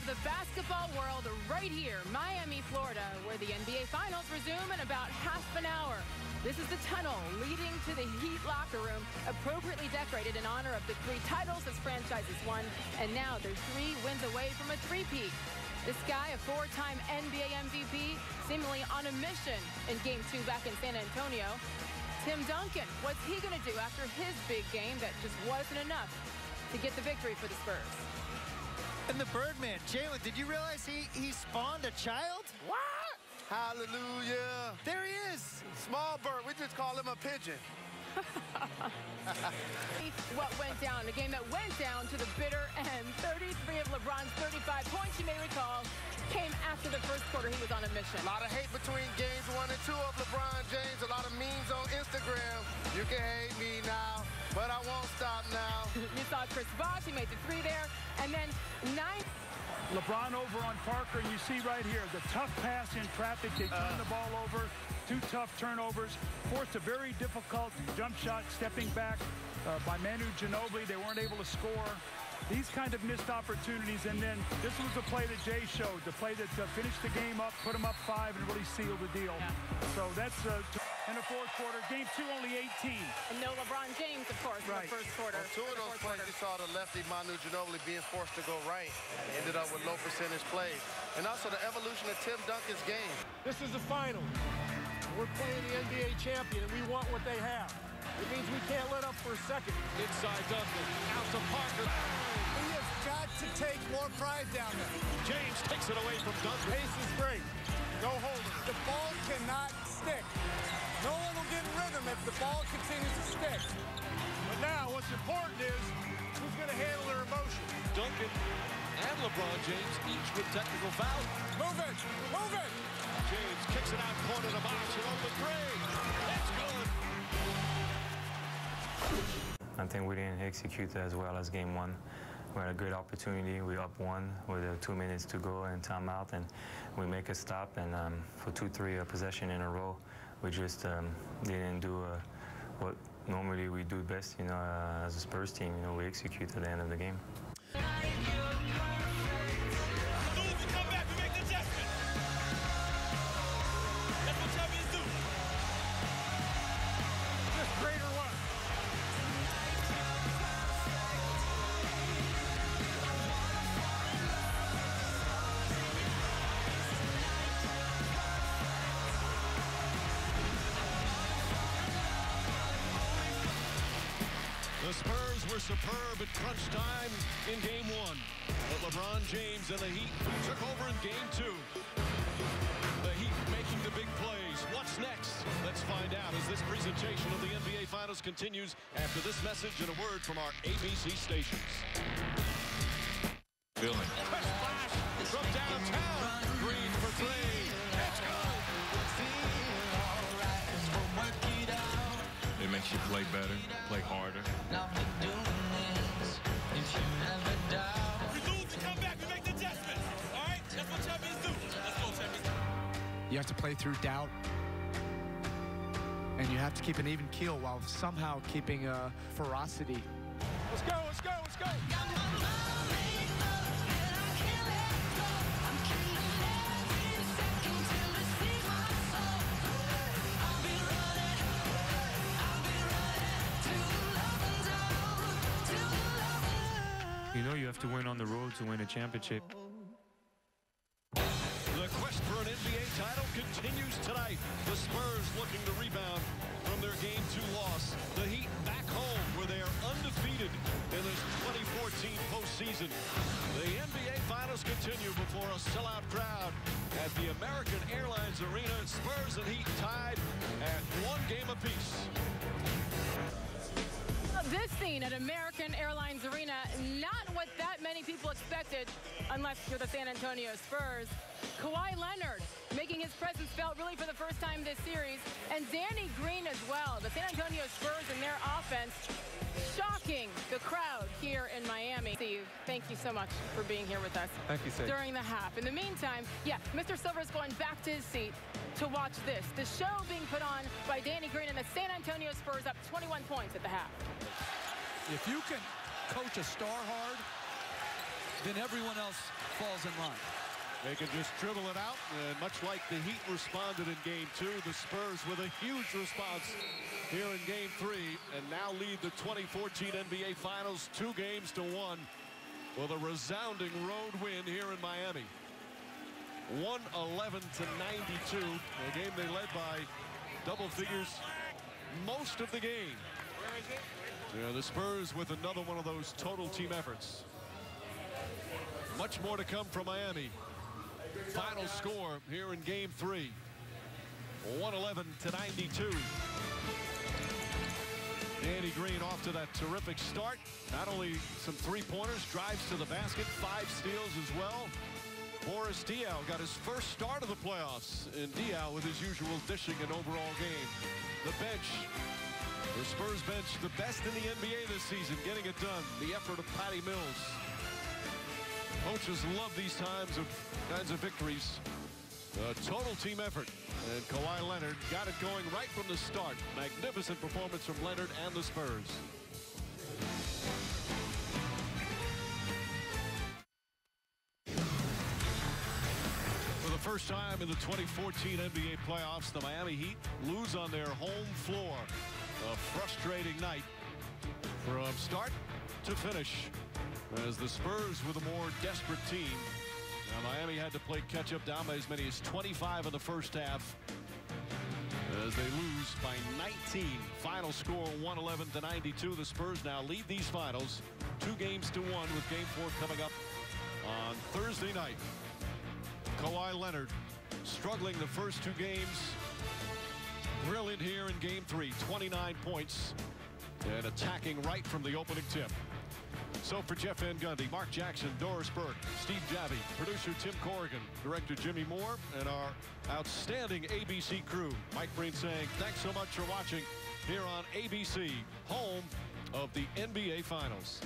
The basketball world right here, Miami, Florida, where the NBA Finals resume in about half an hour. This is the tunnel leading to the Heat locker room, appropriately decorated in honor of the 3 titles this franchise has won, and now they're 3 wins away from a three-peat. This guy, a 4-time NBA MVP, seemingly on a mission in Game 2 back in San Antonio. Tim Duncan, what's he going to do after his big game that just wasn't enough to get the victory for the Spurs? And the Birdman, Jalen, did you realize he spawned a child? What? Hallelujah. There he is. Small bird. We just call him a pigeon. What went down? A game that went down to the bitter end. 33 of LeBron's 35 points, you may recall, came after the first quarter. He was on a mission. A lot of hate between games 1 and 2 of LeBron James. A lot of memes on Instagram. You can hate me now, but I won't stop now. You saw Chris Bosh. He made the 3 there. And then 9. LeBron over on Parker, and you see right here the tough pass in traffic. They turned the ball over. 2 tough turnovers. Forced a very difficult jump shot, stepping back by Manu Ginobili. They weren't able to score. These kind of missed opportunities, and then this was the play that Jay showed, the play that finished the game up, put them up 5, and really sealed the deal. Yeah. So that's in the fourth quarter. Game 2, only 18. And no LeBron James, of course, in the first quarter. Well, 2 of those plays, you saw the lefty Manu Ginobili being forced to go right. Ended up with low percentage plays. And also the evolution of Tim Duncan's game. This is the final. We're playing the NBA champion, and we want what they have. It means we can't let up for a second. Inside Duncan, out to Parker. He has got to take more pride down there. James takes it away from Duncan. Pace is great. No holding. The ball cannot stick. No one will get in rhythm if the ball continues to stick. But now what's important is who's going to handle their emotion. Duncan and LeBron James each with technical foul. Move it! Move it! James kicks it out, corner to Bosh, and open 3. It's good. I think we didn't execute as well as game 1. We had a great opportunity. We up 1 with 2 minutes to go and timeout, and we make a stop. And for 2-3 possession in a row, we just didn't do what normally we do best. As a Spurs team, we execute at the end of the game. The Spurs were superb at crunch time in game 1. But LeBron James and the Heat took over in game 2. The Heat making the big plays. What's next? Let's find out as this presentation of the NBA Finals continues after this message and a word from our ABC stations. Feeling. Flash from downtown. Green for 3. Let's go. It makes you play better, play harder. We lose to come back, we make the adjustments. All right? That's what champions do. Let's go, champions. You have to play through doubt. And you have to keep an even keel while somehow keeping ferocity. Let's go, let's go, let's go. You have to win on the road to win a championship. The quest for an NBA title continues tonight. The Spurs looking to rebound from their Game 2 loss. The Heat back home where they are undefeated in this 2014 postseason. The NBA Finals continue before a sellout crowd at the American Airlines Arena. Spurs and Heat tied at 1 game apiece. This The scene at American Airlines Arena, not what that many people expected, unless you're the San Antonio Spurs. Kawhi Leonard making his presence felt really for the first time this series, and Danny Green as well. The San Antonio Spurs and their offense shocking the crowd here in Miami. Steve, thank you so much for being here with us. Thank you, Steve. During the half. In the meantime, yeah, Mr. Silver's going back to his seat to watch this. The show being put on by Danny Green and the San Antonio Spurs up 21 points at the half. If you can coach a star hard, then everyone else falls in line. They can just dribble it out, and much like the Heat responded in Game 2, the Spurs with a huge response here in Game 3, and now lead the 2014 NBA Finals 2-1 with a resounding road win here in Miami. 111-92, a game they led by double figures most of the game. Yeah, the Spurs with another one of those total team efforts. Much more to come from Miami. Final score here in Game 3, 111-92. Danny Green off to that terrific start. Not only some three-pointers, drives to the basket, 5 steals as well. Boris Diaw got his first start of the playoffs, and Diaw with his usual dishing and overall game. The bench, the Spurs bench, the best in the NBA this season, getting it done. The effort of Patty Mills. Coaches love these kinds of victories. A total team effort. And Kawhi Leonard got it going right from the start. Magnificent performance from Leonard and the Spurs. For the first time in the 2014 NBA playoffs, the Miami Heat lose on their home floor. A frustrating night from start to finish, as the Spurs were the more desperate team. Now, Miami had to play catch-up, down by as many as 25 in the first half, as they lose by 19. Final score 111-92. The Spurs now lead these finals 2-1 with Game 4 coming up on Thursday night. Kawhi Leonard struggling the first 2 games. Brilliant here in Game 3. 29 points and attacking right from the opening tip. So for Jeff Van Gundy, Mark Jackson, Doris Burke, Steve Javie, producer Tim Corrigan, director Jimmy Moore, and our outstanding ABC crew, Mike Breen saying thanks so much for watching here on ABC, home of the NBA Finals.